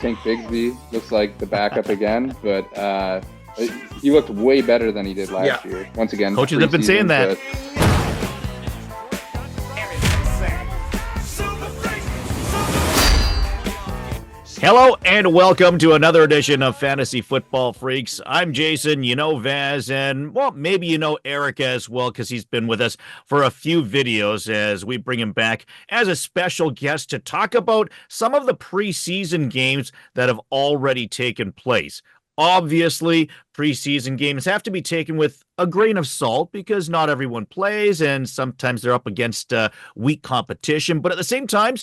think Bigsby looks like the backup again, but he looked way better than he did last year. Once again, coaches have been saying that. Hello and welcome to another edition of Fantasy Football Freaks. I'm Jason, you know Vaz, and well, maybe you know Eric as well because he's been with us for a few videos as we bring him back as a special guest to talk about some of the preseason games that have already taken place. Obviously, preseason games have to be taken with a grain of salt because not everyone plays and sometimes they're up against weak competition, but at the same time,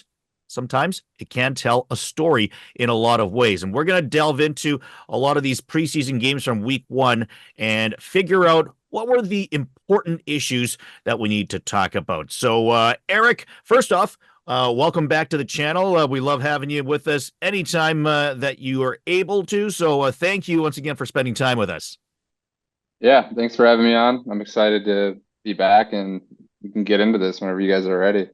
sometimes it can tell a story in a lot of ways. And we're going to delve into a lot of these preseason games from week one and figure out what were the important issues that we need to talk about. So, Eric, first off, welcome back to the channel. We love having you with us anytime that you are able to. So thank you once again for spending time with us. Yeah, thanks for having me on. I'm excited to be back, and we can get into this whenever you guys are ready.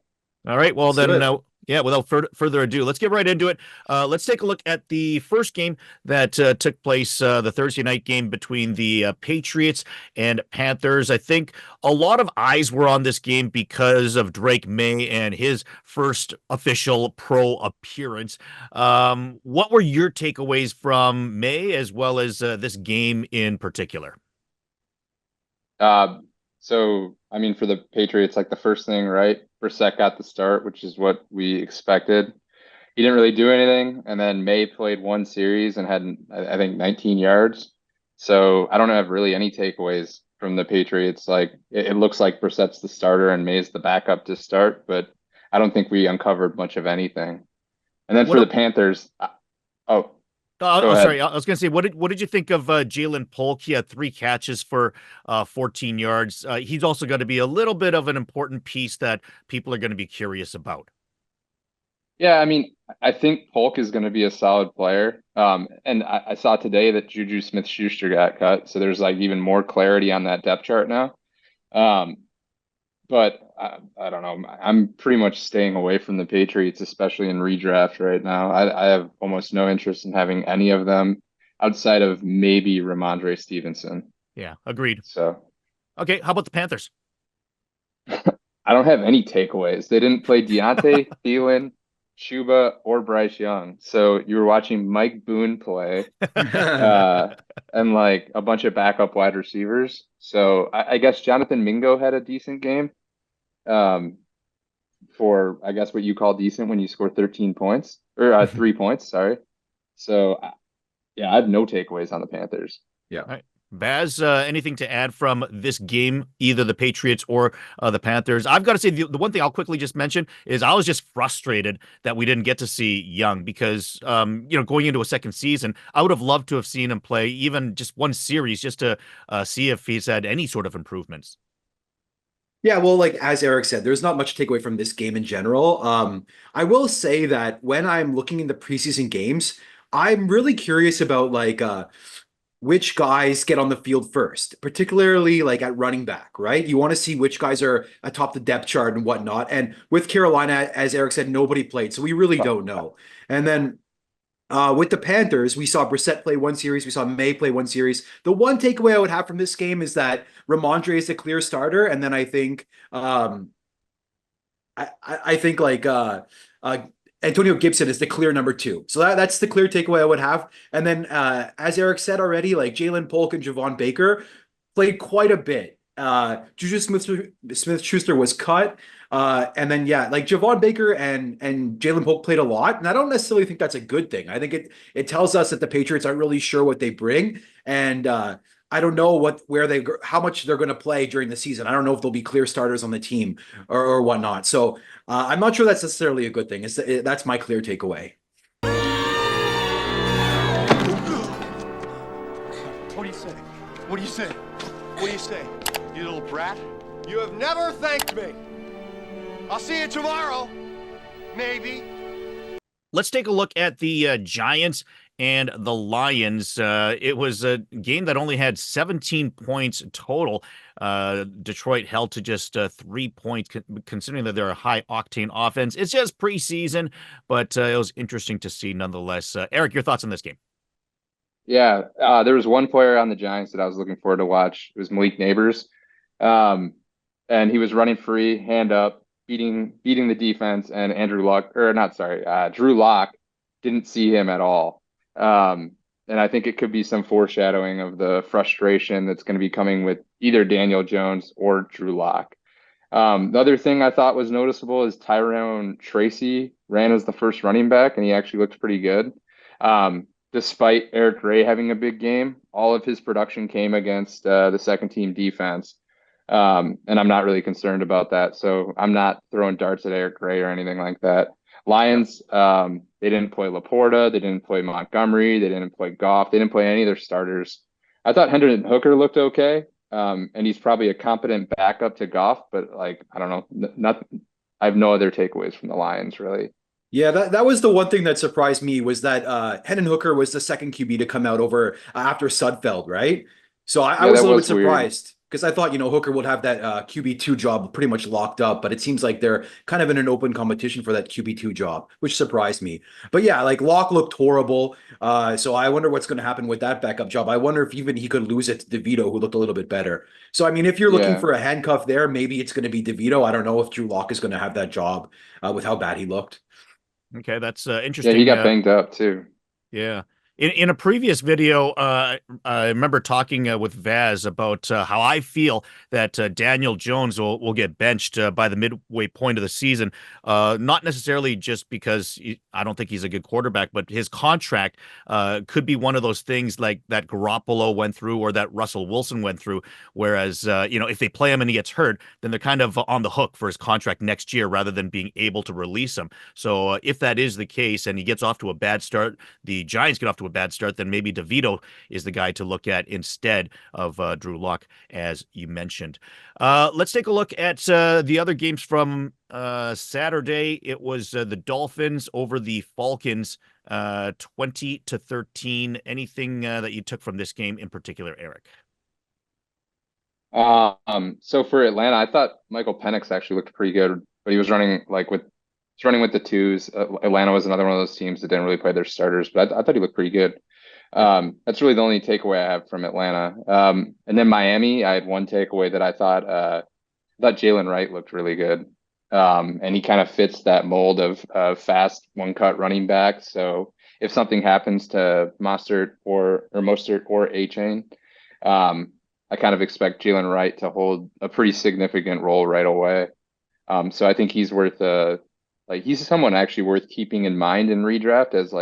All right, well then, yeah, without further ado, let's get right into it. Let's take a look at the first game that took place, the Thursday night game between the Patriots and Panthers. I think a lot of eyes were on this game because of Drake May and his first official pro appearance. What were your takeaways from May as well as this game in particular? So, I mean, for the Patriots, like the first thing, right? Brissett got the start, which is what we expected. He didn't really do anything. And then May played one series and had, I think, 19 yards. So I don't have really any takeaways from the Patriots. Like it looks like Brissett's the starter and May's the backup to start, but I don't think we uncovered much of anything. And then for the Panthers, sorry. I was going to say, what did you think of Jalen Polk? He had 3 catches for 14 yards. He's also going to be a little bit of an important piece that people are going to be curious about. Yeah, I mean, I think Polk is going to be a solid player. And I saw today that Juju Smith-Schuster got cut, so there's like even more clarity on that depth chart now. But I don't know. I'm pretty much staying away from the Patriots, especially in redraft right now. I have almost no interest in having any of them outside of maybe Ramondre Stevenson. Yeah, agreed. So, okay, how about the Panthers? I don't have any takeaways. They didn't play Deontay, Thielen, Chuba, or Bryce Young. So you were watching Mike Boone play and like a bunch of backup wide receivers. So I guess Jonathan Mingo had a decent game. For I guess what you call decent when you score 13 points or 3 points, sorry. So yeah, I have no takeaways on the Panthers. Yeah. All right. Baz, anything to add from this game, either the Patriots or the Panthers? I've got to say, the one thing I'll quickly just mention is I was just frustrated that we didn't get to see Young because, going into a second season, I would have loved to have seen him play even just one series just to see if he's had any sort of improvements. Yeah, well, like as Eric said, there's not much to take away from this game in general. I will say that when I'm looking in the preseason games, I'm really curious about which guys get on the field first, particularly like at running back, right? You want to see which guys are atop the depth chart and whatnot. And with Carolina, as Eric said, nobody played, so we really don't know. And then with the Panthers, we saw Brissett play one series. We saw May play one series. The one takeaway I would have from this game is that Ramondre is the clear starter, and then I think, Antonio Gibson is the clear number 2. So that's the clear takeaway I would have. And then, as Eric said already, like Jalen Polk and Javon Baker played quite a bit. Juju Smith-Schuster was cut. And then, yeah, like Javon Baker and Jalen Polk played a lot. And I don't necessarily think that's a good thing. I think it tells us that the Patriots aren't really sure what they bring. And I don't know how much they're going to play during the season. I don't know if they'll be clear starters on the team or whatnot. So I'm not sure that's necessarily a good thing. That's my clear takeaway. What do you say? What do you say? What do you say? You little brat? You have never thanked me. I'll see you tomorrow. Maybe. Let's take a look at the Giants and the Lions. It was a game that only had 17 points total. Detroit held to just 3 points, considering that they're a high octane offense. It's just preseason, but it was interesting to see nonetheless. Eric, your thoughts on this game? Yeah, there was one player on the Giants that I was looking forward to watch. It was Malik Neighbors. Um, and he was running free, hand up, beating the defense, and Andrew Luck, or not, sorry, Drew Lock didn't see him at all. And I think it could be some foreshadowing of the frustration that's going to be coming with either Daniel Jones or Drew Lock. The other thing I thought was noticeable is Tyrone Tracy ran as the first running back, and he actually looked pretty good. Despite Eric Ray having a big game, all of his production came against the second team defense. And I'm not really concerned about that. So I'm not throwing darts at Eric Ray or anything like that. Lions, they didn't play Laporta, they didn't play Montgomery, they didn't play Goff, they didn't play any of their starters. I thought Hendon Hooker looked okay. And he's probably a competent backup to Goff, but like I don't know, not I have no other takeaways from the Lions really. Yeah, that was the one thing that surprised me was that Hendon Hooker was the second QB to come out over after Sudfeld, right? So I Yeah, was that a little bit was weird. surprised because I thought, Hooker would have that QB2 job pretty much locked up, but it seems like they're kind of in an open competition for that QB2 job, which surprised me. But yeah, like Locke looked horrible. So I wonder what's going to happen with that backup job. I wonder if even he could lose it to DeVito, who looked a little bit better. So, I mean, if you're looking Yeah. for a handcuff there, maybe it's going to be DeVito. I don't know if Drew Lock is going to have that job with how bad he looked. Okay, that's Yeah, he interesting. got banged up too. Yeah. In a previous video, I remember talking with Vaz about how I feel that Daniel Jones will get benched by the midway point of the season. Not necessarily just because I don't think he's a good quarterback, but his contract could be one of those things like that Garoppolo went through or that Russell Wilson went through. Whereas, if they play him and he gets hurt, then they're kind of on the hook for his contract next year rather than being able to release him. So if that is the case and he gets off to a bad start, the Giants get off to a bad start, then maybe DeVito is the guy to look at instead of Drew Lock, as you mentioned. Let's take a look at the other games from Saturday. It was the Dolphins over the Falcons, 20-13. Anything that you took from this game in particular, Eric? So for Atlanta, I thought Michael Penix actually looked pretty good, but he was running he's running with the twos. Atlanta was another one of those teams that didn't really play their starters, but I thought he looked pretty good. That's really the only takeaway I have from Atlanta. And then Miami, I had one takeaway that I thought Jalen Wright looked really good. And he kind of fits that mold of fast one cut running back. So if something happens to Mostert or A-Chain, I kind of expect Jalen Wright to hold a pretty significant role right away. So I think he's he's someone actually worth keeping in mind in redraft as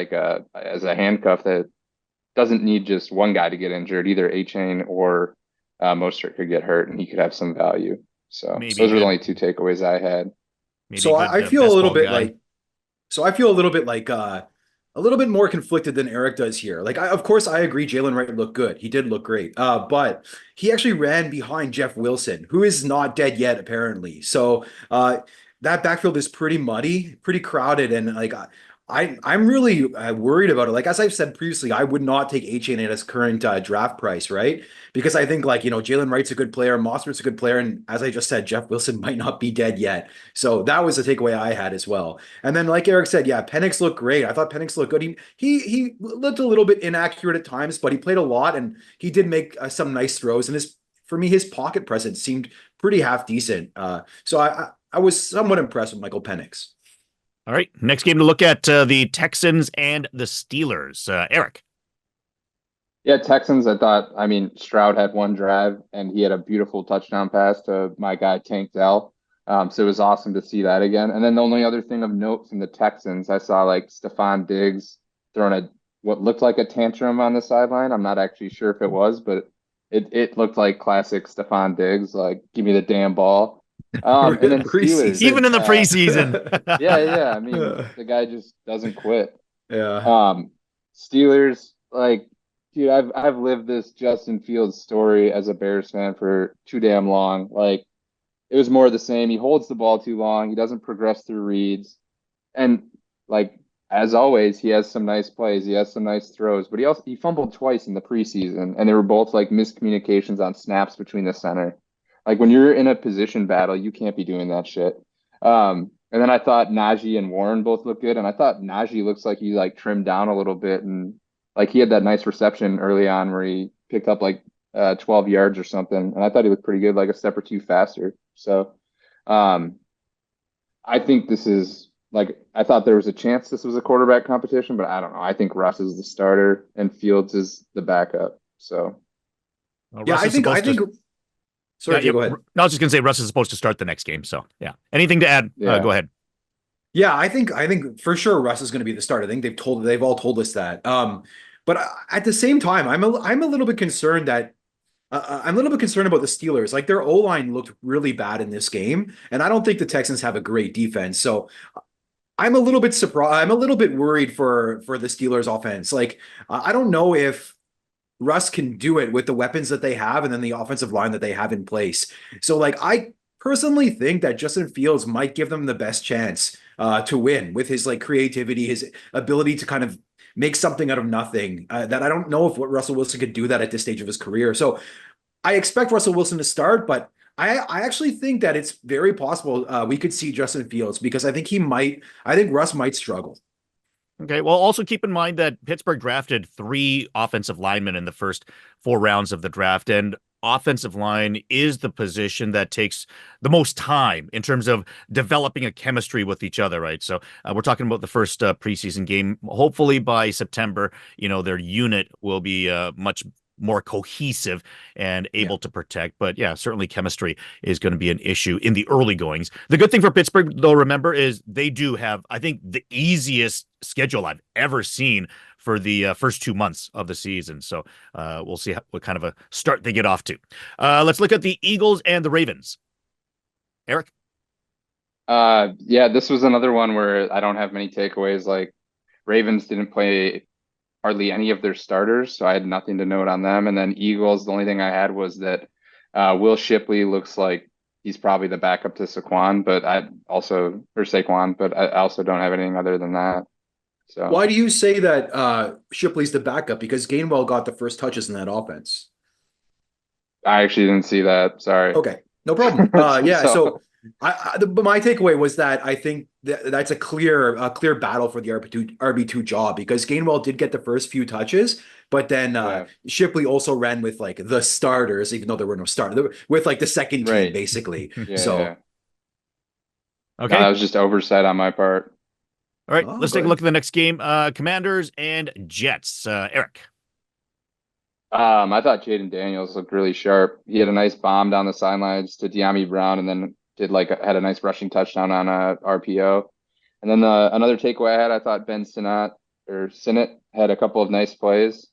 a handcuff that doesn't need just one guy to get injured. Either A-Chain or Mostert could get hurt, and he could have some value. So Maybe a those are the good, only two takeaways I had. maybe a So good I feel a best little ball bit guy. like a little bit more conflicted than Eric does here. Of course, I agree. Jalen Wright looked good. He did look great. But he actually ran behind Jeff Wilson, who is not dead yet, apparently. So that backfield is pretty muddy, pretty crowded, and I'm really worried about it. Like as I've said previously, I would not take A-Chain at his current draft price, right? Because I think Jalen Wright's a good player, Mossert's a good player, and as I just said, Jeff Wilson might not be dead yet. So that was the takeaway I had as well. And then, like Eric said, yeah, Penix looked great. I thought Penix looked good. He looked a little bit inaccurate at times, but he played a lot and he did make some nice throws. And for me, his pocket presence seemed pretty half decent. So I was somewhat impressed with Michael Penix. All right, next game to look at the Texans and the Steelers. Eric. Yeah, Texans, I mean, Stroud had one drive and he had a beautiful touchdown pass to my guy Tank Dell. So it was awesome to see that again. And then the only other thing of note from the Texans, I saw Stephon Diggs throwing what looked like a tantrum on the sideline. I'm not actually sure if it was, but it looked like classic Stephon Diggs, like, give me the damn ball. And then Steelers, Even in the preseason. yeah. I mean, the guy just doesn't quit. Yeah. Steelers, dude, I've lived this Justin Fields story as a Bears fan for too damn long. It was more of the same. He holds the ball too long. He doesn't progress through reads. And as always, he has some nice plays. He has some nice throws, but he fumbled twice in the preseason, and they were both like miscommunications on snaps between the center. Like when you're in a position battle, you can't be doing that shit. And then I thought Najee and Warren both looked good, and I thought Najee looks like he like trimmed down a little bit, and like he had that nice reception early on where he picked up like 12 yards or something, and I thought he looked pretty good, like a step or two faster. So um, I think this is like I thought there was a chance this was a quarterback competition, but I don't know. I think Russ is the starter and Fields is the backup. So Yeah, Russ I is think supposed to. sorry, Yeah, go ahead. no, I was just gonna say Russ is supposed to start the next game. So yeah, anything to add? yeah, Go ahead. Yeah, I think for sure Russ is going to be the starter. I think they've all told us that. But at the same time, I'm a little bit concerned that I'm a little bit concerned about the Steelers. Like their O-line looked really bad in this game, and I don't think the Texans have a great defense. So I'm a little bit surprised. I'm a little bit worried for the Steelers offense. Like I don't know if Russ can do it with the weapons that they have and then the offensive line that they have in place. So like I personally think that Justin Fields might give them the best chance to win with his like creativity, his ability to kind of make something out of nothing. That I don't know if what Russell Wilson could do that at this stage of his career. So I expect Russell Wilson to start, but I actually think that it's very possible we could see Justin Fields because I think I think Russ might struggle. Okay. Well, also keep in mind that Pittsburgh drafted 3 offensive linemen in the first 4 rounds of the draft, and offensive line is the position that takes the most time in terms of developing a chemistry with each other, right? So we're talking about the first preseason game. Hopefully by September, their unit will be much more cohesive and able to protect. But yeah, certainly chemistry is going to be an issue in the early goings. The good thing for Pittsburgh, though, remember, is they do have, I think, the easiest schedule I've ever seen for the first 2 months of the season. So we'll see what kind of a start they get off to. Let's look at the Eagles and the Ravens. Eric? yeah, this was another one where I don't have many takeaways. Like Ravens didn't play hardly any of their starters, so I had nothing to note on them. And then Eagles, the only thing I had was that Will Shipley looks like he's probably the backup to Saquon, Saquon, but I also don't have anything other than that. So Why do you say that Shipley's the backup? Because Gainwell got the first touches in that offense. I actually didn't see that. Sorry. Okay, no problem. Yeah, So- but my takeaway was that I think that's a clear battle for the RB2 job because Gainwell did get the first few touches, but then Yeah. Shipley also ran with like the starters, even though there were no starters, with like the second team Right. basically. Yeah, So yeah. Okay. No, that was just oversight on my part. All right. Oh, Let's go take a ahead. look at the next game. Commanders and Jets. Eric? I thought Jaden Daniels looked really sharp. He had a nice bomb down the sidelines to De'Ami Brown, and then had a nice rushing touchdown on a RPO. And then another takeaway I thought Ben Sinnott had a couple of nice plays.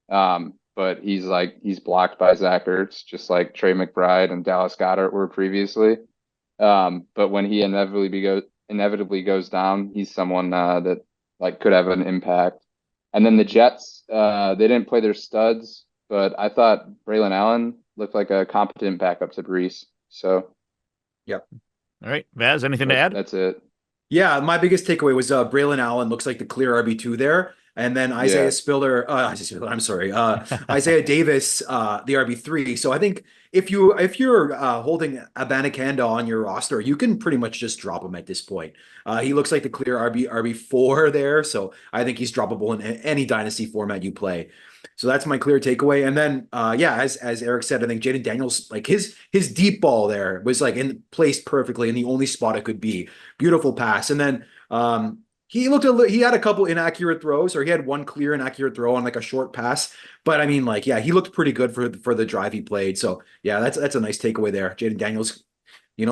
But he's blocked by Zach Ertz, just like Trey McBride and Dallas Goedert were previously. But when he inevitably goes down, he's someone that like could have an impact. And then the Jets, they didn't play their studs, but I thought Braylon Allen looked like a competent backup to Brees. So Yep. All right. Vaz, anything to add? that's it. Yeah, my biggest takeaway was Braylon Allen looks like the clear RB2 there. And then Isaiah I'm sorry, Isaiah Davis, the RB3. So I think if you're holding Abanikanda on your roster, you can pretty much just drop him at this point. He looks like the clear RB4 there. So I think he's droppable in any dynasty format you play. So that's my clear takeaway. And then as Eric said, I think Jaden Daniels, like his deep ball there was like placed perfectly in the only spot it could be. Beautiful pass. And then he had a couple inaccurate throws, or he had one clear inaccurate throw on like a short pass. But I mean, like, yeah, he looked pretty good for the drive he played. So yeah, that's a nice takeaway there. Jaden Daniels,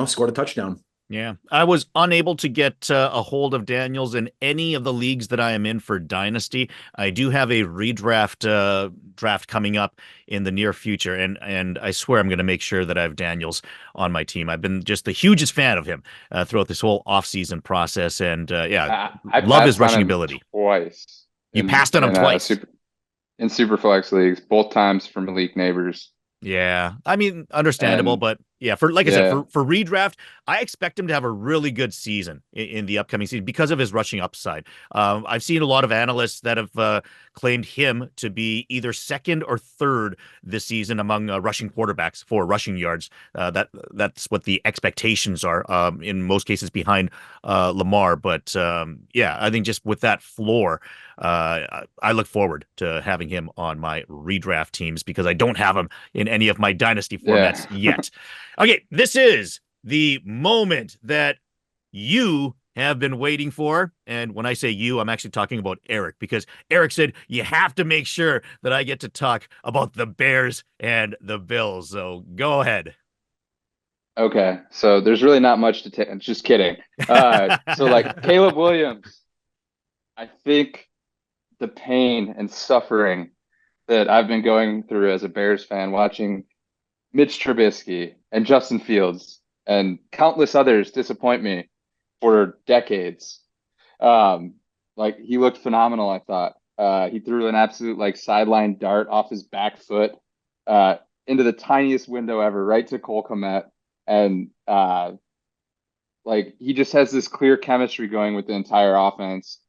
scored a touchdown. Yeah, I was unable to get a hold of Daniels in any of the leagues that I am in for Dynasty. I do have a redraft draft coming up in the near future, and I swear I'm going to make sure that I have Daniels on my team. I've been just the hugest fan of him throughout this whole offseason process, and I love his passed on rushing him ability. twice. You passed on him twice? In Superflex leagues, both times from Malik Neighbors. Yeah, I mean, understandable, And- but Yeah, for like I said, Yeah. for redraft, I expect him to have a really good season in the upcoming season because of his rushing upside. I've seen a lot of analysts that have claimed him to be either second or third this season among rushing quarterbacks for rushing yards. That's what the expectations are. In most cases, behind Lamar. But yeah, I think just with that floor, I look forward to having him on my redraft teams because I don't have him in any of my dynasty Yeah. formats yet. Okay, this is the moment that you have been waiting for. And when I say you, I'm actually talking about Eric because Eric said you have to make sure that I get to talk about the Bears and the Bills. So go ahead. Okay. So there's really not much to take. Just kidding. So like Caleb Williams, I think the pain and suffering that I've been going through as a Bears fan watching Mitch Trubisky and Justin Fields and countless others disappoint me for decades. Um, like he looked phenomenal, I thought. He threw an absolute like sideline dart off his back foot uh, into the tiniest window ever, right to Cole Kmet. And like he just has this clear chemistry going with the entire offense.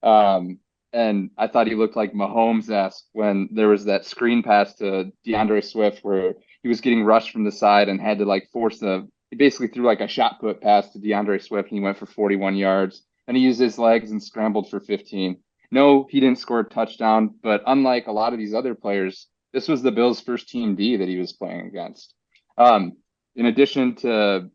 Um, and I thought he looked like Mahomes-esque when there was that screen pass to DeAndre Swift where he was getting rushed from the side and had to like force he basically threw like a shot put pass to DeAndre Swift and he went for 41 yards. And he used his legs and scrambled for 15. No, he didn't score a touchdown, but unlike a lot of these other players, this was the Bills' first team D that he was playing against. In addition to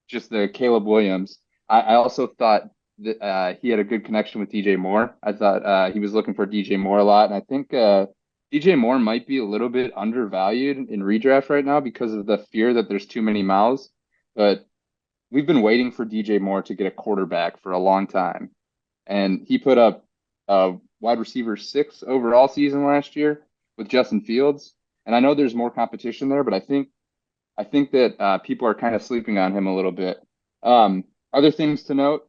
just the Caleb Williams. I also thought that he had a good connection with DJ Moore. I thought he was looking for DJ Moore a lot, and I think DJ Moore might be a little bit undervalued in redraft right now because of the fear that there's too many mouths. But we've been waiting for DJ Moore to get a quarterback for a long time, and he put up a wide receiver 6 overall season last year with Justin Fields. And I know there's more competition there, but I think that people are kind of sleeping on him a little bit. Other things to note: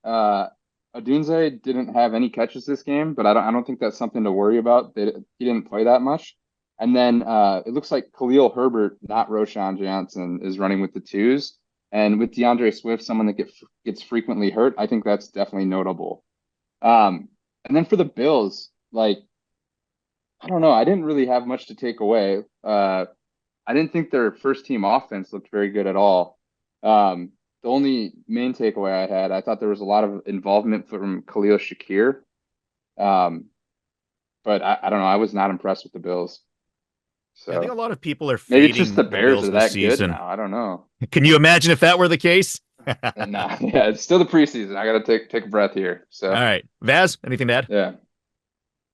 uh, Odunze didn't have any catches this game, but I don't think that's something to worry about. He didn't play that much. And then it looks like Khalil Herbert, not Roshan Johnson, is running with the twos. And with DeAndre Swift, someone that gets frequently hurt, I think that's definitely notable. And then for the Bills, like I don't know, I didn't really have much to take away. I didn't think their first team offense looked very good at all. The only main takeaway I thought there was a lot of involvement from Khalil Shakir. Um, but I don't know. I was not impressed with the Bills. Yeah, I think a So lot of people are maybe it's just fading the the Bears Bills are this that good season. now. I don't know. Can you imagine if that were the case? And nah, yeah, it's still the preseason. I got to take a breath here. All So right. Vaz, anything to add? yeah.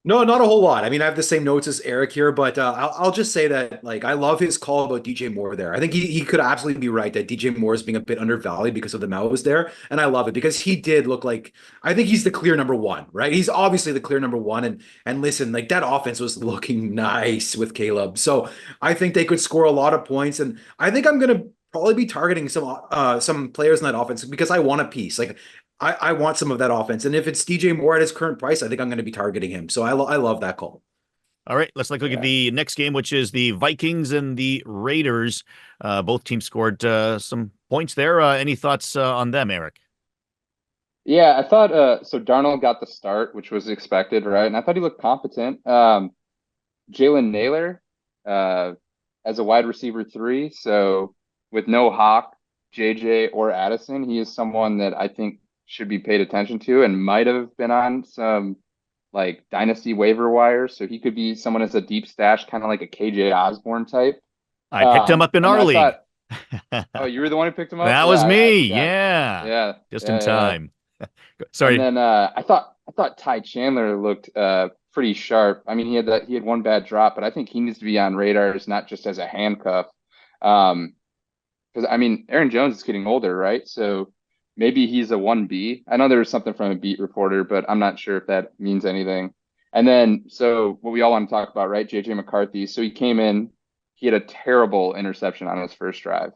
No, not a whole lot. I mean, I have the same notes as Eric here, but I'll just say that like I love his call about DJ Moore there. I think he could absolutely be right that DJ Moore is being a bit undervalued because of the mouths there, and I love it because he did look like I think he's the clear number one, right? He's obviously the clear number one, and listen, like that offense was looking nice with Caleb, so I think they could score a lot of points, and I think I'm gonna probably be targeting some players in that offense because I want a piece. Like I want some of that offense. And if it's DJ Moore at his current price, I think I'm going to be targeting him. So I love that call. All right, let's look at the next game, which is the Vikings and the Raiders. Both teams scored some points there. Any thoughts on them, Eric? Yeah, I thought so Darnold got the start, which was expected, right? And I thought he looked competent. Jalen Naylor as a wide receiver 3. So with no Hawk, JJ, or Addison, he is someone that I think should be paid attention to and might have been on some like dynasty waiver wires. So he could be someone as a deep stash, kind of like a KJ Osborne type. I picked him up in And our I league. thought, oh, you were the one who picked him up? That Yeah, was I me. forgot. Yeah. Yeah, Just in yeah, yeah. time. And Sorry. then I thought Ty Chandler looked pretty sharp. I mean, he had one bad drop, but I think he needs to be on radars, not just as a handcuff. Because I mean, Aaron Jones is getting older, right? So maybe he's a 1B. I know there was something from a beat reporter, but I'm not sure if that means anything. And then, so what we all want to talk about, right? JJ McCarthy. So he came in, he had a terrible interception on his first drive.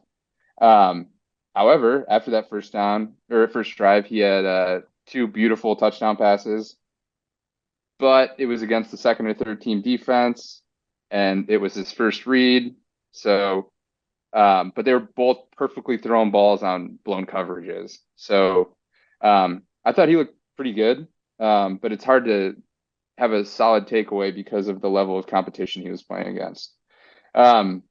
Um, However, after that first drive, he had 2 beautiful touchdown passes, but it was against the second or third team defense, and it was his first read. So but they were both perfectly thrown balls on blown coverages. So I thought he looked pretty good, but it's hard to have a solid takeaway because of the level of competition he was playing against. Um,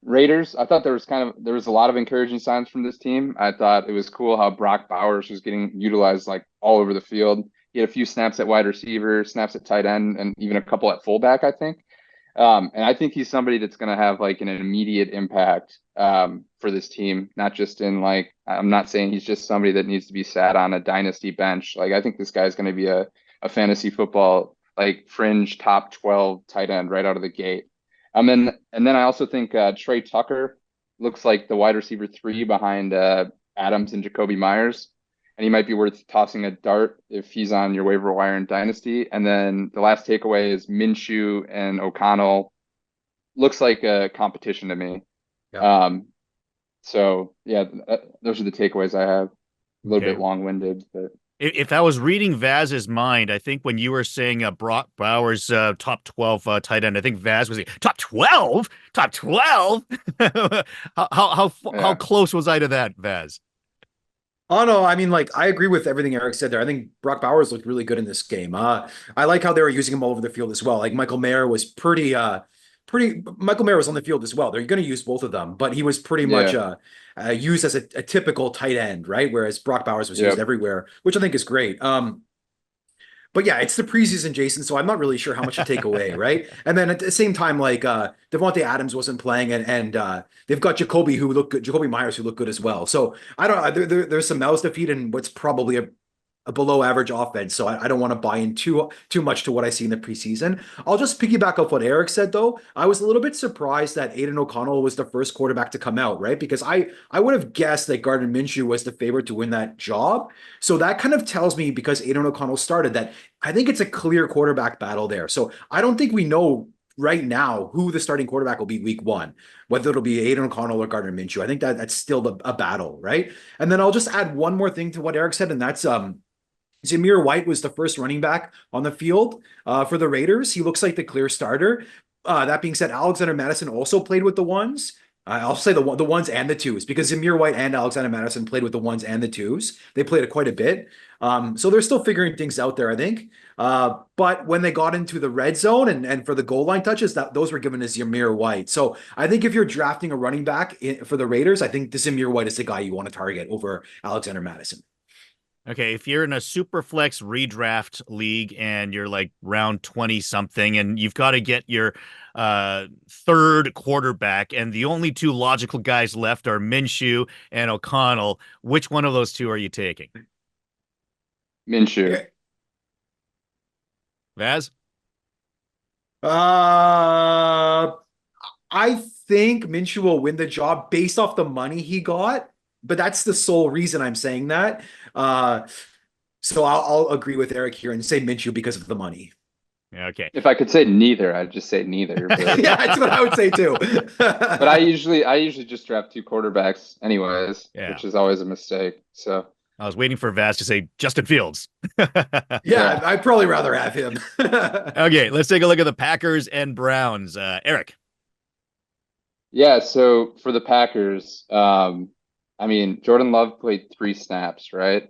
Raiders, I thought there was a lot of encouraging signs from this team. I thought it was cool how Brock Bowers was getting utilized like all over the field. He had a few snaps at wide receiver, snaps at tight end, and even a couple at fullback, I think. And I think he's somebody that's going to have like an immediate impact for this team, not just in like, I'm not saying he's just somebody that needs to be sat on a dynasty bench. Like, I think this guy's going to be a fantasy football, like fringe top 12 tight end right out of the gate. And then I also think Trey Tucker looks like the wide receiver 3 behind Adams and Jacoby Myers. And he might be worth tossing a dart if he's on your waiver wire in Dynasty. And then the last takeaway is Minshew and O'Connell. Looks like a competition to me. Yeah. So, yeah, those are the takeaways I have. A little Okay. bit long-winded, but If I was reading Vaz's mind, I think when you were saying Brock Bowers top 12 tight end, I think Vaz was top 12, top 12. How Yeah. close was I to that, Vaz? Oh no, I mean, like I agree with everything Eric said there. I think Brock Bowers looked really good in this game. I like how they were using him all over the field as well. Like Michael Mayer was Michael Mayer was on the field as well. They're going to use both of them, but he was pretty much used as a typical tight end, right? Whereas Brock Bowers was used everywhere, which I think is great. But yeah, it's the preseason, Jason, so I'm not really sure how much to take away, right? And then at the same time, like Devontae Adams wasn't playing, and they've got Jacoby Myers who look good as well. So I don't there's some mouths to feed and what's probably a below average offense. So I don't want to buy in too much to what I see in the preseason. I'll just piggyback off what Eric said though. I was a little bit surprised that Aiden O'Connell was the first quarterback to come out, right? Because I would have guessed that Gardner Minshew was the favorite to win that job. So that kind of tells me, because Aiden O'Connell started, that I think it's a clear quarterback battle there. So I don't think we know right now who the starting quarterback will be week 1, whether it'll be Aiden O'Connell or Gardner Minshew. I think that's still a battle, right? And then I'll just add one more thing to what Eric said, and that's Zamir White was the first running back on the field for the Raiders. He looks like the clear starter. That being said, Alexander Madison also played with the ones. I'll say the ones and the twos, because Zamir White and Alexander Madison played with the ones and the twos. They played it quite a bit. So they're still figuring things out there, I think. But when they got into the red zone and for the goal line touches, those were given to Zamir White. So I think if you're drafting a running back for the Raiders, I think the Zamir White is the guy you want to target over Alexander Madison. Okay, if you're in a super flex redraft league and you're like round 20 something and you've got to get your third quarterback and the only 2 logical guys left are Minshew and O'Connell, which one of those 2 are you taking? Minshew. Vaz? I think Minshew will win the job based off the money he got, but that's the sole reason I'm saying that. So I'll agree with Eric here and say Minshew because of the money. Okay. If I could say neither, I'd just say neither. But Yeah, that's what I would say too. but I usually just draft 2 quarterbacks anyways, which is always a mistake. So I was waiting for Vaz to say Justin Fields. Yeah, I'd probably rather have him. Okay, let's take a look at the Packers and Browns. Eric. Yeah, so for the Packers, I mean, Jordan Love played 3 snaps, right?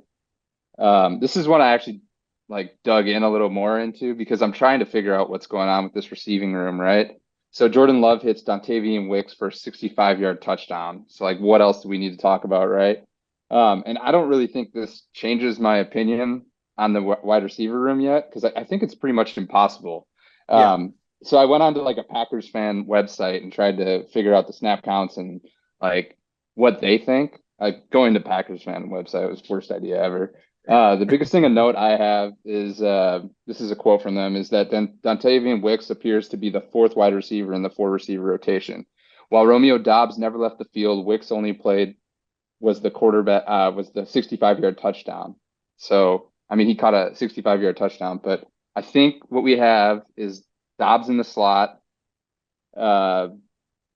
This is one I actually like dug in a little more into because I'm trying to figure out what's going on with this receiving room, right? So Jordan Love hits Dontavian Wicks for a 65-yard touchdown. So like, what else do we need to talk about, right? And I don't really think this changes my opinion on the wide receiver room yet, because I think it's pretty much impossible. So I went on to like a Packers fan website and tried to figure out the snap counts and like what they think. Like going to Packers fan website was the worst idea ever. The biggest thing of note I have is this is a quote from them, is that Dontavian Wicks appears to be the 4th wide receiver in the 4-receiver rotation. While Romeo Doubs never left the field, Wicks only played was the 65-yard touchdown. So, I mean, he caught a 65-yard touchdown, but I think what we have is Doubs in the slot. Sorry,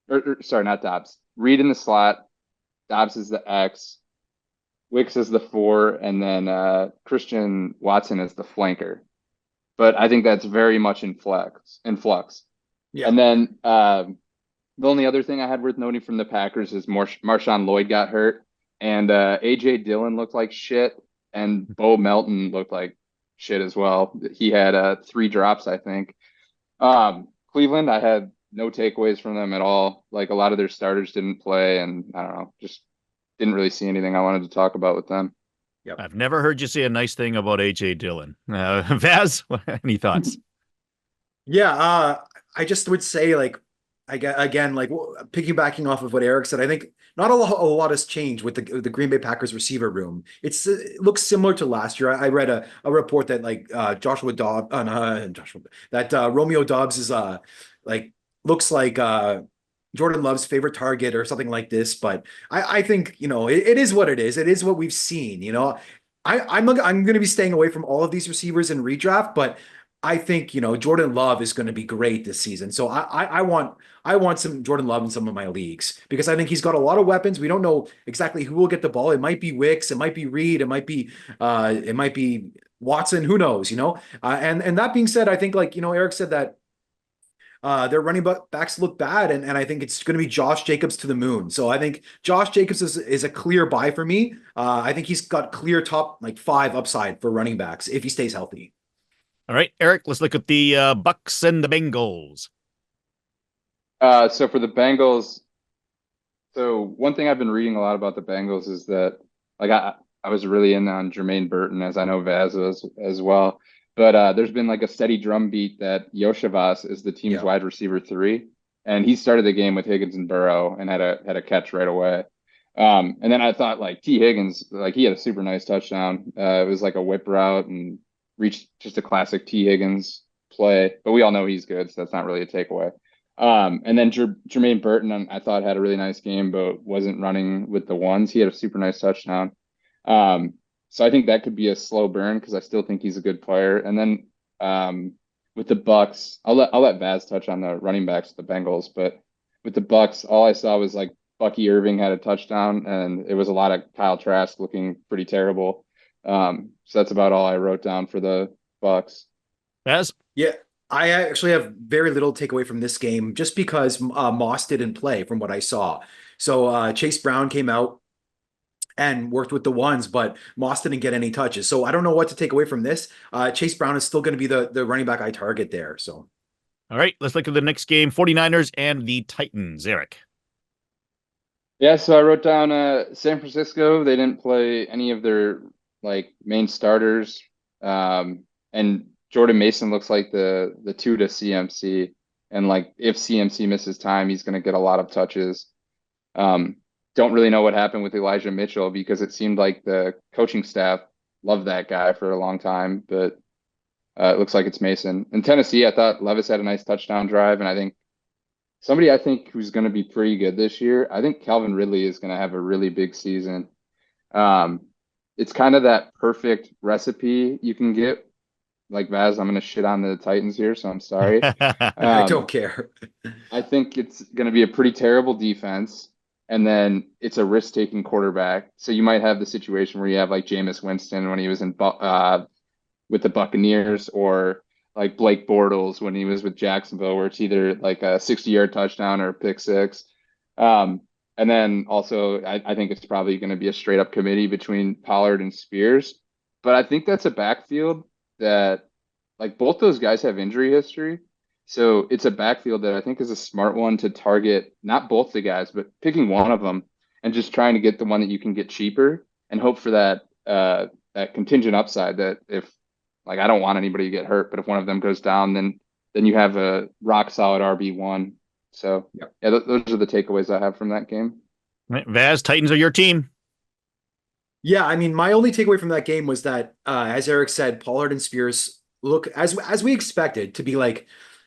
not Doubs. Reed in the slot. Doubs is the X. Wicks is the 4, and then Christian Watson is the flanker. But I think that's very much in flux. Yeah. And then The only other thing I had worth noting from the Packers is Marshawn Lloyd got hurt, and AJ Dillon looked like shit, and Bo Melton looked like shit as well. He had 3 drops, I think. Cleveland, I had no takeaways from them at all. Like a lot of their starters didn't play, and I don't know, just didn't really see anything I wanted to talk about with them. Yep. I've never heard you say a nice thing about AJ Dillon. Vaz, any thoughts? Yeah, I just would say like again, like piggybacking off of what Eric said, I think not a lot has changed with the Green Bay Packers receiver room. It looks similar to last year. I read a report that like Romeo Dobbs is like looks like Jordan Love's favorite target or something like this. But I think it is what it is. It is what we've seen. I'm going to be staying away from all of these receivers in redraft, but I think Jordan Love is going to be great this season. So I want some Jordan Love in some of my leagues because I think he's got a lot of weapons. We don't know exactly who will get the ball. It might be Wicks, it might be Reed, it might be Watson. Who knows? And that being said, I think like Eric said that their running backs look bad, and I think it's going to be Josh Jacobs to the moon. So I think Josh Jacobs is a clear buy for me. I think he's got clear top like 5 upside for running backs if he stays healthy. All right, Eric, let's look at the Bucks and the Bengals. So for the Bengals, so one thing I've been reading a lot about the Bengals is that like I was really in on Jermaine Burton, as I know Vaz was as well. But there's been like a steady drumbeat that Yoshavas is the team's wide receiver 3, and he started the game with Higgins and Burrow and had a catch right away. And then I thought like T. Higgins, like he had a super nice touchdown. It was like a whip route and reached just a classic T. Higgins play, but we all know he's good, so that's not really a takeaway. And then Jermaine Burton, I thought had a really nice game, but wasn't running with the ones. He had a super nice touchdown. So I think that could be a slow burn because I still think he's a good player. And then with the Bucks, I'll let Vaz touch on the running backs of the Bengals, but with the Bucks, all I saw was like Bucky Irving had a touchdown, and it was a lot of Kyle Trask looking pretty terrible. So that's about all I wrote down for the Bucks. Vaz? Yeah, I actually have very little takeaway from this game just because Moss didn't play from what I saw. So Chase Brown came out and worked with the ones, but Moss didn't get any touches. So I don't know what to take away from this. Chase Brown is still going to be the running back I target there. So, all right, let's look at the next game, 49ers and the Titans. Eric. Yeah, so I wrote down San Francisco. They didn't play any of their like main starters. And Jordan Mason looks like the 2 to CMC. And like if CMC misses time, he's going to get a lot of touches. Don't really know what happened with Elijah Mitchell because it seemed like the coaching staff loved that guy for a long time, but it looks like it's Mason. In Tennessee, I thought Levis had a nice touchdown drive, and I think who's going to be pretty good this year, I think Calvin Ridley is going to have a really big season. It's kind of that perfect recipe you can get. Like Vaz, I'm going to shit on the Titans here, so I'm sorry. I don't care. I think it's going to be a pretty terrible defense. And then it's a risk-taking quarterback. So you might have the situation where you have like Jameis Winston when he was in with the Buccaneers, or like Blake Bortles when he was with Jacksonville, where it's either like a 60-yard touchdown or a pick six. And then also I think it's probably going to be a straight-up committee between Pollard and Spears. But I think that's a backfield that like both those guys have injury history. So it's a backfield that I think is a smart one to target, not both the guys, but picking one of them and just trying to get the one that you can get cheaper and hope for that that contingent upside that if like I don't want anybody to get hurt, but if one of them goes down, then you have a rock solid RB1. So yeah, those are the takeaways I have from that game. Right, Vaz, Titans are your team. Yeah, I mean, my only takeaway from that game was that, as Eric said, Pollard and Spears look as we expected to be like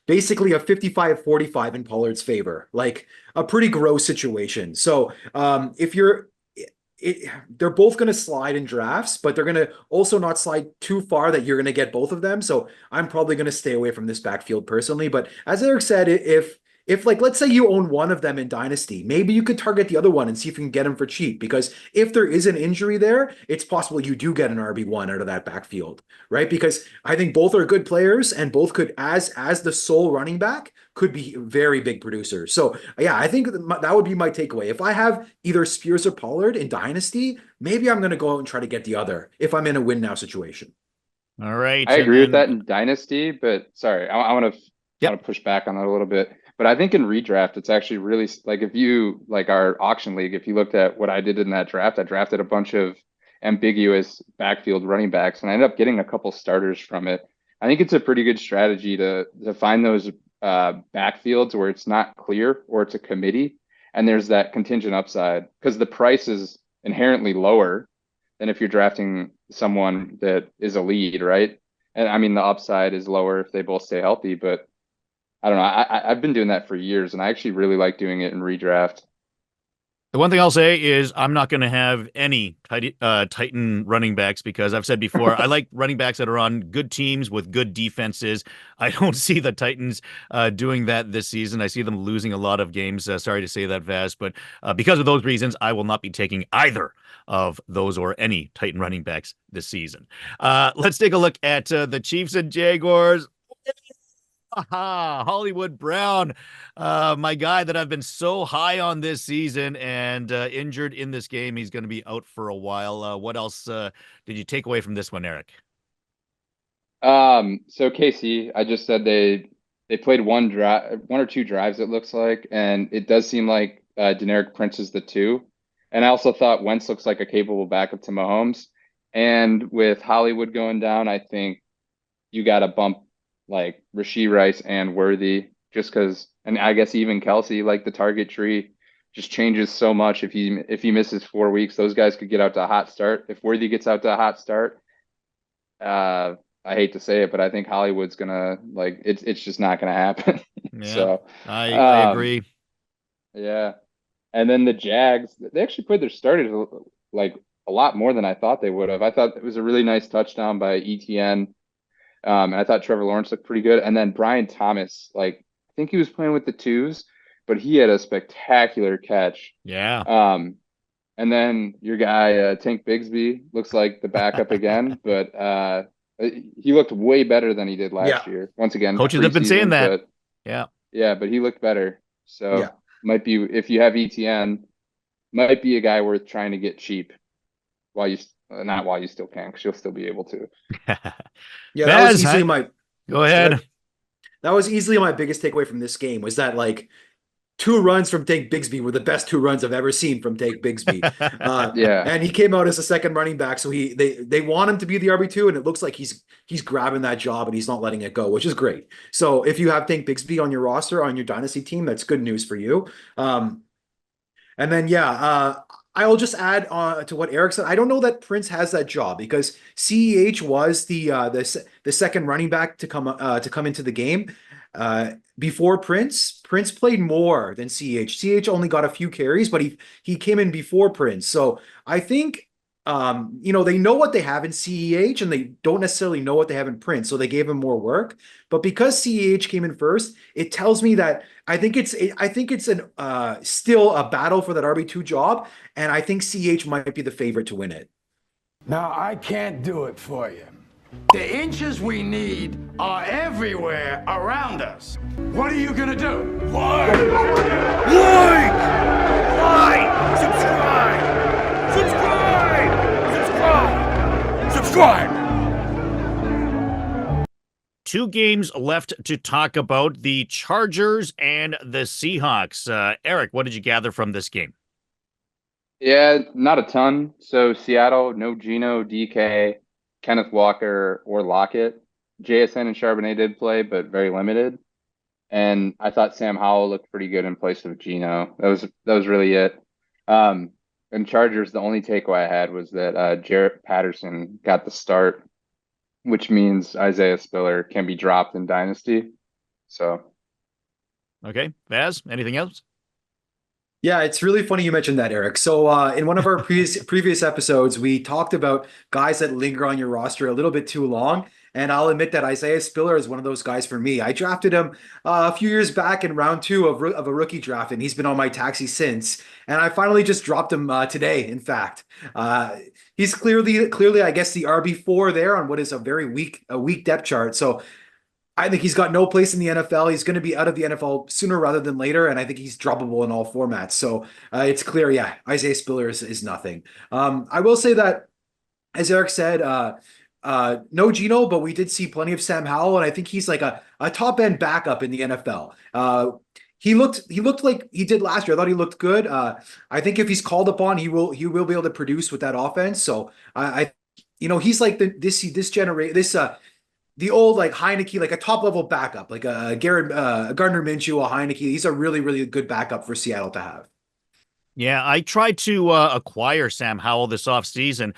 basically a 55-45 in Pollard's favor, like a pretty gross situation. So if they're both going to slide in drafts, but they're going to also not slide too far that you're going to get both of them. So I'm probably going to stay away from this backfield personally. But as Eric said, if like let's say you own one of them in Dynasty, maybe you could target the other one and see if you can get him for cheap. Because if there is an injury there, it's possible you do get an RB1 out of that backfield, right? Because I think both are good players and both could, as the sole running back, could be very big producers. So yeah, I think that would be my takeaway. If I have either Spears or Pollard in Dynasty, maybe I'm going to go out and try to get the other if I'm in a win now situation. All right. I And agree with then, that in Dynasty, but sorry, I want to yep. push back on that a little bit. But I think in redraft, it's actually really like if you like our auction league, if you looked at what I did in that draft, I drafted a bunch of ambiguous backfield running backs, and I ended up getting a couple starters from it. I think it's a pretty good strategy to find those backfields where it's not clear or it's a committee, and there's that contingent upside because the price is inherently lower than if you're drafting someone that is a lead, right? And I mean, the upside is lower if they both stay healthy, but I don't know. I've been doing that for years, and I actually really like doing it in redraft. The one thing I'll say is I'm not going to have any Titan running backs because I've said before, I like running backs that are on good teams with good defenses. I don't see the Titans doing that this season. I see them losing a lot of games. Sorry to say that, Vaz, but because of those reasons, I will not be taking either of those or any Titan running backs this season. Let's take a look at the Chiefs and Jaguars. Aha, Hollywood Brown, my guy that I've been so high on this season and injured in this game. He's going to be out for a while. What else did you take away from this one, Eric? So KC, I just said they played one or two drives, it looks like, and it does seem like Deneric Prince is the two. And I also thought Wentz looks like a capable backup to Mahomes. And with Hollywood going down, I think you got to bump like Rashee Rice and Worthy just because, and I guess even Kelsey, like the target tree just changes so much. If he misses 4 weeks, those guys could get out to a hot start. If Worthy gets out to a hot start, I hate to say it, but I think Hollywood's gonna like it's just not gonna happen. Yeah, So I agree. yeah. And then the Jags, they actually played their starters like a lot more than I thought they would have. I thought it was a really nice touchdown by ETN. And I thought Trevor Lawrence looked pretty good. And then Brian Thomas, like, I think he was playing with the twos, but he had a spectacular catch. Yeah. And then your guy, Tank Bigsby, looks like the backup again, but he looked way better than he did last year. Once again, coaches have been saying that. Yeah, but he looked better. So Yeah. might be, if you have ETN, might be a guy worth trying to get cheap while you not while you still can, because you'll still be able to. Yeah, Baz, that was easily my go ahead. That was easily my biggest takeaway from this game was that like 2 runs from Tank Bigsby were the best 2 runs I've ever seen from Tank Bigsby. Yeah. And he came out as a second running back, so they want him to be the RB2, and it looks like he's grabbing that job and he's not letting it go, which is great. So if you have Tank Bigsby on your roster on your dynasty team, that's good news for you. And then I'll just add to what Eric said. I don't know that Prince has that job because CEH was the second running back to come into the game before Prince. Prince played more than CEH. CEH only got a few carries, but he came in before Prince. So I think they know what they have in CEH and they don't necessarily know what they have in Prince, so they gave him more work. But because CEH came in first, it tells me that I think it's still a battle for that RB2 job, and I think CEH might be the favorite to win it. Now, I can't do it for you. The inches we need are everywhere around us. What are you gonna do? Like! Subscribe! Subscribe! 2 games left to talk about, the Chargers and the Seahawks. Eric, what did you gather from this game? Yeah, not a ton. So Seattle, no Geno, DK, Kenneth Walker, or Lockett. JSN and Charbonnet did play, but very limited. And I thought Sam Howell looked pretty good in place of Geno. That was really it. And Chargers, the only takeaway I had was that Jarrett Patterson got the start, which means Isaiah Spiller can be dropped in Dynasty. So, okay, Vaz, anything else? Yeah, it's really funny you mentioned that, Eric. So, in one of our previous episodes, we talked about guys that linger on your roster a little bit too long. And I'll admit that Isaiah Spiller is one of those guys for me. I drafted him a few years back in round two of a rookie draft, and he's been on my taxi since. And I finally just dropped him today. In fact, he's clearly, I guess, the RB4 there on what is a weak depth chart. So I think he's got no place in the NFL. He's going to be out of the NFL sooner rather than later, and I think he's droppable in all formats. So it's clear, yeah, Isaiah Spiller is nothing. I will say that, as Eric said, no Geno, but we did see plenty of Sam Howell, and I think he's like a top end backup in the NFL. He looked like he did last year. I thought he looked good. I think if he's called upon, he will be able to produce with that offense. So he's like the old like Heineke, like a top level backup, like a Gardner Minshew, a Heineke. He's a really, really good backup for Seattle to have. Yeah, I tried to acquire Sam Howell this offseason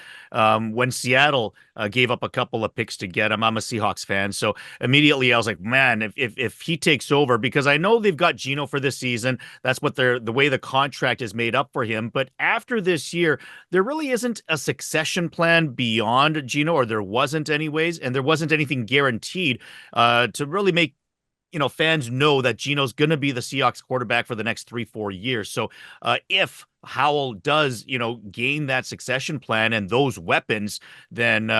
when Seattle gave up a couple of picks to get him. I'm a Seahawks fan, so immediately I was like, man, if he takes over, because I know they've got Geno for this season. That's what the way the contract is made up for him. But after this year, there really isn't a succession plan beyond Geno, or there wasn't anyways, and there wasn't anything guaranteed to really make fans know that Geno's going to be the Seahawks quarterback for the next 3-4 years. So if Howell does, gain that succession plan and those weapons, then,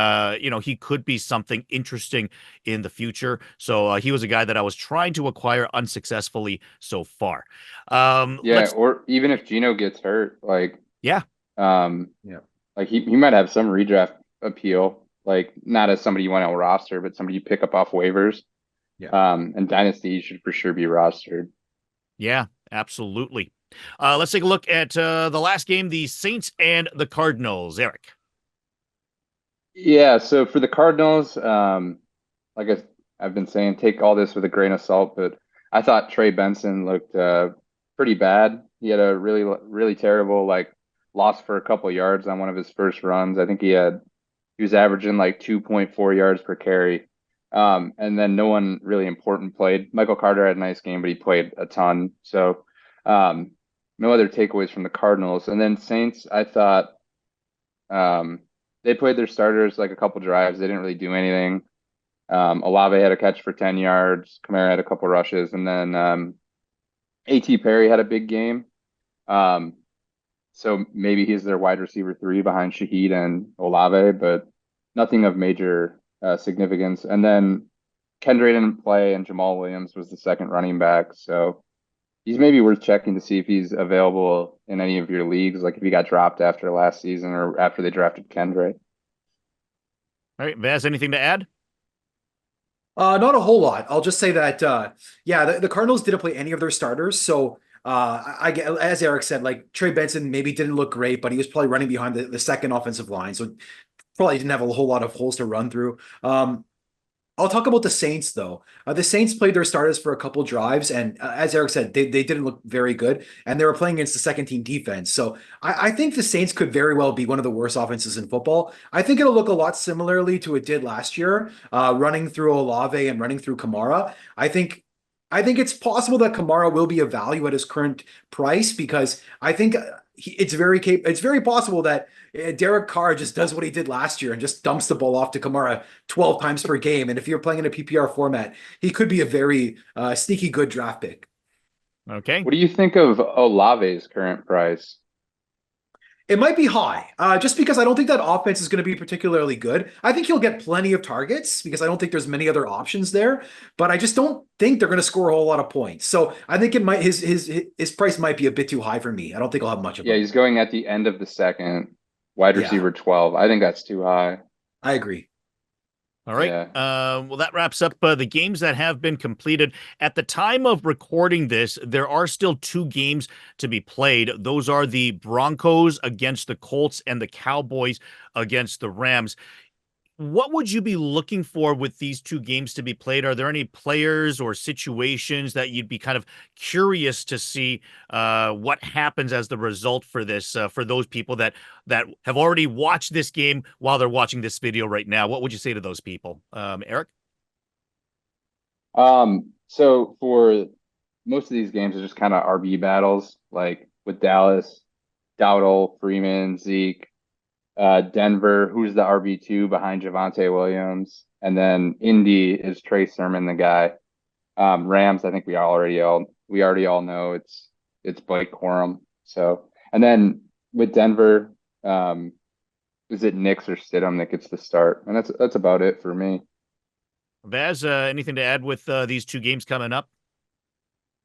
he could be something interesting in the future. So he was a guy that I was trying to acquire unsuccessfully so far. Yeah, or even if Geno gets hurt, like, yeah, yeah, like he might have some redraft appeal, like not as somebody you want on a roster, but somebody you pick up off waivers. Yeah. And Dynasty should for sure be rostered. Yeah, absolutely. Let's take a look at the last game, the Saints and the Cardinals. Yeah, so for the Cardinals, like I've been saying, take all this with a grain of salt, but I thought Trey Benson looked pretty bad. He had a really, really terrible loss for a couple yards on one of his first runs. I think he was averaging like 2.4 yards per carry. And then no one really important played. Michael Carter had a nice game, but he played a ton. So no other takeaways from the Cardinals. And then Saints, I thought they played their starters like a couple drives. They didn't really do anything. Olave had a catch for 10 yards. Kamara had a couple rushes. And then A.T. Perry had a big game. So maybe he's their wide receiver 3 behind Shaheed and Olave, but nothing of major significance. And then Kendra didn't play, and Jamal Williams was the second running back. So he's maybe worth checking to see if he's available in any of your leagues, like if he got dropped after last season or after they drafted Kendra. All right, Vaz, anything to add? Not a whole lot. I'll just say that, the Cardinals didn't play any of their starters. So, as Eric said, like Trey Benson maybe didn't look great, but he was probably running behind the second offensive line. So probably didn't have a whole lot of holes to run through. I'll talk about the Saints, though. The Saints played their starters for a couple drives, and as Eric said, they didn't look very good, and they were playing against the second-team defense. So I think the Saints could very well be one of the worst offenses in football. I think it'll look a lot similarly to it did last year, running through Olave and running through Kamara. I think it's possible that Kamara will be a value at his current price, because I think it's very possible that Derek Carr just does what he did last year and just dumps the ball off to Kamara 12 times per game. And if you're playing in a PPR format, he could be a very sneaky good draft pick. Okay. What do you think of Olave's current price? It might be high, just because I don't think that offense is going to be particularly good. I think he'll get plenty of targets because I don't think there's many other options there, but I just don't think they're going to score a whole lot of points. So I think his price might be a bit too high for me. I don't think I'll have much of it. Yeah, he's going at the end of the second, wide receiver 12. I think that's too high. I agree. All right. Yeah. Well, that wraps up the games that have been completed. At the time of recording this, there are still 2 games to be played. Those are the Broncos against the Colts and the Cowboys against the Rams. What would you be looking for with these 2 games to be played? Are there any players or situations that you'd be kind of curious to see what happens as the result for this, for those people that have already watched this game while they're watching this video right now? What would you say to those people? Eric? So for most of these games, it's just kind of RB battles. Like with Dallas, Dowdle, Freeman, Zeke, Denver, who's the RB2 behind Javonte Williams, and then Indy is Trey Sermon, the guy. Rams, I think we already all know it's Blake Corum. So, and then with Denver, is it Nix or Stidham that gets the start? And that's about it for me. Vaz, anything to add with these two games coming up?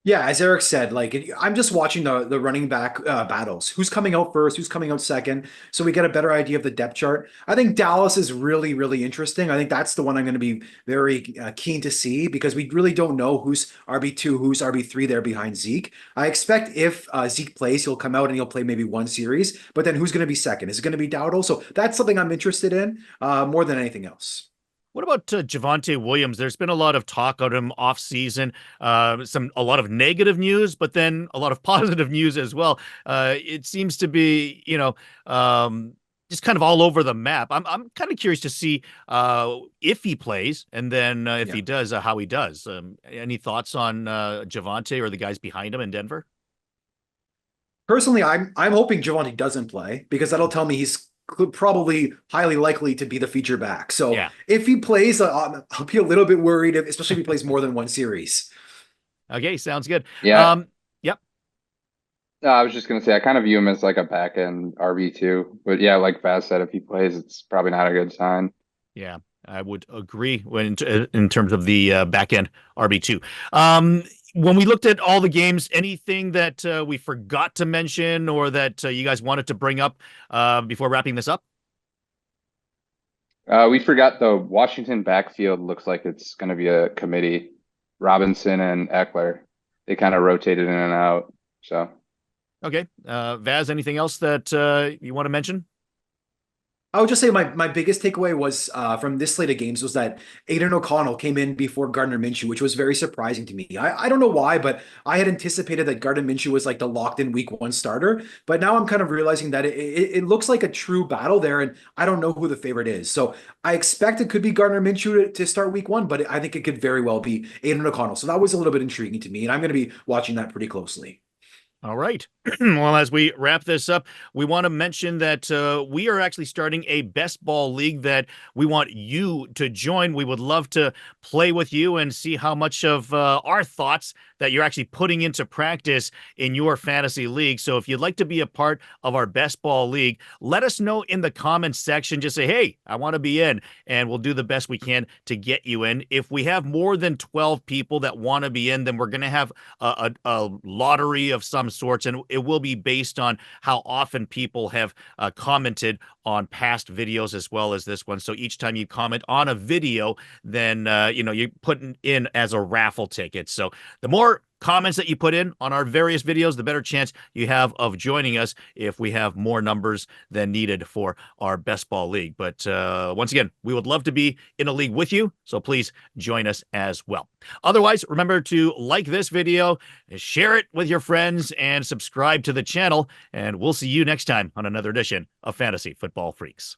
Yeah, as Eric said, like I'm just watching the running back battles. Who's coming out first? Who's coming out second? So we get a better idea of the depth chart. I think Dallas is really, really interesting. I think that's the one I'm going to be very keen to see because we really don't know who's RB2, who's RB3 there behind Zeke. I expect if Zeke plays, he'll come out and he'll play maybe one series. But then who's going to be second? Is it going to be Dowdle? So that's something I'm interested in more than anything else. What about Javonte Williams? There's been a lot of talk of him off season, a lot of negative news, but then a lot of positive news as well. It seems to be, just kind of all over the map. I'm kind of curious to see if he plays, and then if he does, how he does. Any thoughts on Javonte or the guys behind him in Denver? Personally, I'm hoping Javonte doesn't play because that'll tell me he's probably highly likely to be the feature back. So if he plays, I'll be a little bit worried, especially if he plays more than one series. Okay, sounds good. Yeah. Yep. No, I was just gonna say I kind of view him as like a back end RB2, but yeah, like Vaz said, if he plays, it's probably not a good sign. Yeah, I would agree in terms of the back end RB2. When we looked at all the games, anything that we forgot to mention or that you guys wanted to bring up before wrapping this up? We forgot the Washington backfield looks like it's going to be a committee. Robinson and Eckler, they kind of rotated in and out. So, okay, Vaz, anything else that you want to mention? I would just say my biggest takeaway was from this slate of games was that Aiden O'Connell came in before Gardner Minshew, which was very surprising to me. I don't know why, but I had anticipated that Gardner Minshew was like the locked-in week 1 starter. But now I'm kind of realizing that it looks like a true battle there, and I don't know who the favorite is. So I expect it could be Gardner Minshew to start week 1, but I think it could very well be Aiden O'Connell. So that was a little bit intriguing to me, and I'm going to be watching that pretty closely. All right. Well, as we wrap this up, we want to mention that we are actually starting a best ball league that we want you to join. We would love to play with you and see how much of our thoughts that you're actually putting into practice in your fantasy league. So if you'd like to be a part of our best ball league, let us know in the comments section. Just say, hey, I want to be in, and we'll do the best we can to get you in. If we have more than 12 people that want to be in, then we're going to have a lottery of some sorts, and it will be based on how often people have commented on past videos as well as this one. So each time you comment on a video, then you're putting in as a raffle ticket. So the more comments that you put in on our various videos, the better chance you have of joining us if we have more numbers than needed for our best ball league. But once again, we would love to be in a league with you, so please join us as well. Otherwise, remember to like this video, share it with your friends, and subscribe to the channel, and we'll see you next time on another edition of Fantasy Football Freaks.